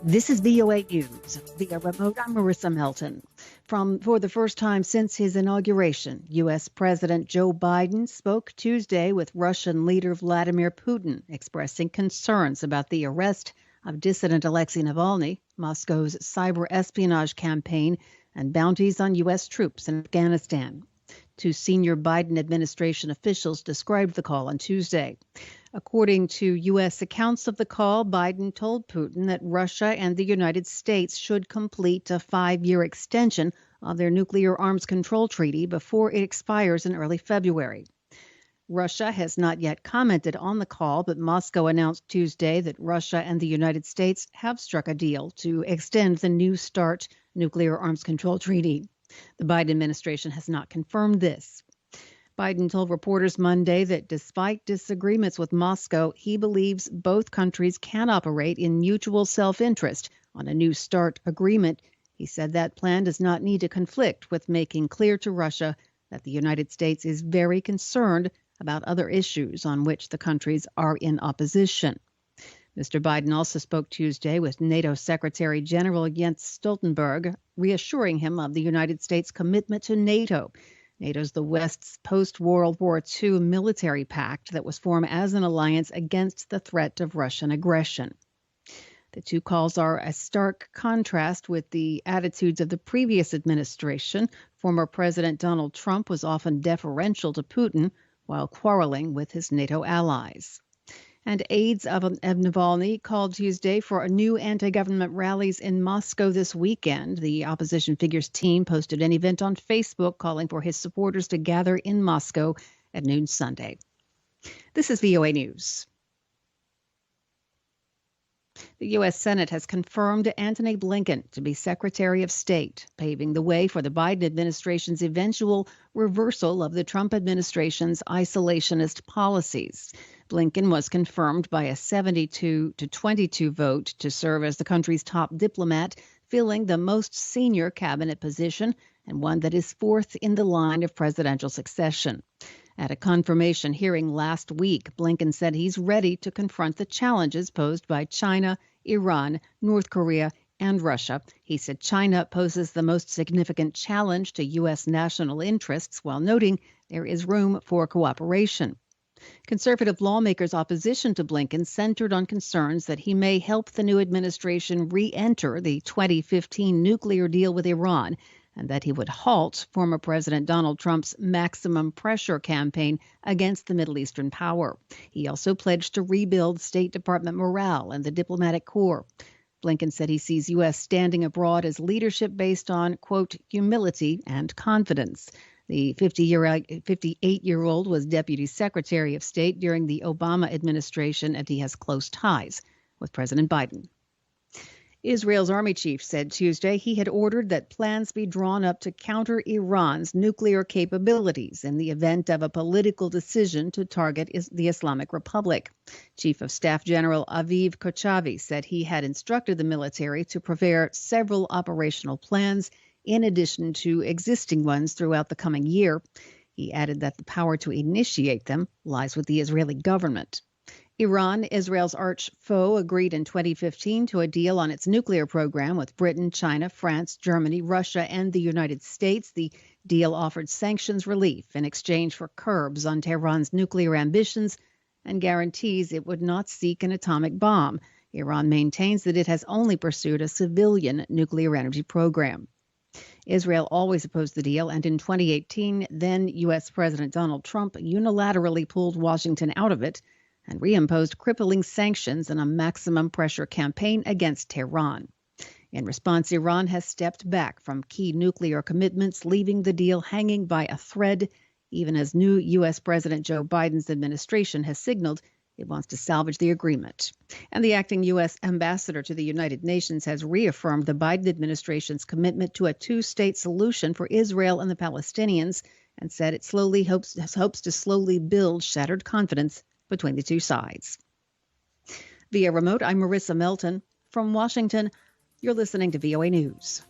This is VOA News. Via remote, I'm Marissa Melton. For the first time since his inauguration, U.S. President Joe Biden spoke Tuesday with Russian leader Vladimir Putin, expressing concerns about the arrest of dissident Alexei Navalny, Moscow's cyber-espionage campaign, and bounties on U.S. troops in Afghanistan. Two senior Biden administration officials described the call on Tuesday. According to U.S. accounts of the call, Biden told Putin that Russia and the United States should complete a 5-year extension of their nuclear arms control treaty before it expires in early February. Russia has not yet commented on the call, but Moscow announced Tuesday that Russia and the United States have struck a deal to extend the New START nuclear arms control treaty. The Biden administration has not confirmed this. Biden told reporters Monday that despite disagreements with Moscow, he believes both countries can operate in mutual self-interest on a New START agreement. He said that plan does not need to conflict with making clear to Russia that the United States is very concerned about other issues on which the countries are in opposition. Mr. Biden also spoke Tuesday with NATO Secretary General Jens Stoltenberg, reassuring him of the United States' commitment to NATO. NATO's the West's post-World War II military pact that was formed as an alliance against the threat of Russian aggression. The two calls are a stark contrast with the attitudes of the previous administration. Former President Donald Trump was often deferential to Putin while quarreling with his NATO allies. And aides of Navalny called Tuesday for new anti-government rallies in Moscow this weekend. The opposition figure's team posted an event on Facebook calling for his supporters to gather in Moscow at noon Sunday. This is VOA News. The U.S. Senate has confirmed Antony Blinken to be Secretary of State, paving the way for the Biden administration's eventual reversal of the Trump administration's isolationist policies. Blinken was confirmed by a 72-22 vote to serve as the country's top diplomat, filling the most senior cabinet position and one that is fourth in the line of presidential succession. At a confirmation hearing last week, Blinken said he's ready to confront the challenges posed by China, Iran, North Korea, and Russia. He said China poses the most significant challenge to U.S. national interests, while noting there is room for cooperation. Conservative lawmakers' opposition to Blinken centered on concerns that he may help the new administration re-enter the 2015 nuclear deal with Iran, and that he would halt former President Donald Trump's maximum pressure campaign against the Middle Eastern power. He also pledged to rebuild State Department morale and the diplomatic corps. Blinken said he sees U.S. standing abroad as leadership based on, quote, humility and confidence. The 58-year-old was Deputy Secretary of State during the Obama administration, and he has close ties with President Biden. Israel's army chief said Tuesday he had ordered that plans be drawn up to counter Iran's nuclear capabilities in the event of a political decision to target the Islamic Republic. Chief of Staff General Aviv Kochavi said he had instructed the military to prepare several operational plans in addition to existing ones throughout the coming year. He added that the power to initiate them lies with the Israeli government. Iran, Israel's arch foe, agreed in 2015 to a deal on its nuclear program with Britain, China, France, Germany, Russia, and the United States. The deal offered sanctions relief in exchange for curbs on Tehran's nuclear ambitions and guarantees it would not seek an atomic bomb. Iran maintains that it has only pursued a civilian nuclear energy program. Israel always opposed the deal, and in 2018, then U.S. President Donald Trump unilaterally pulled Washington out of it and reimposed crippling sanctions and a maximum pressure campaign against Tehran. In response, Iran has stepped back from key nuclear commitments, leaving the deal hanging by a thread, even as new U.S. President Joe Biden's administration has signaled it wants to salvage the agreement. And the acting U.S. ambassador to the United Nations has reaffirmed the Biden administration's commitment to a two-state solution for Israel and the Palestinians, and said it hopes to slowly build shattered confidence between the two sides. Via remote, I'm Marissa Melton. From Washington, you're listening to VOA News.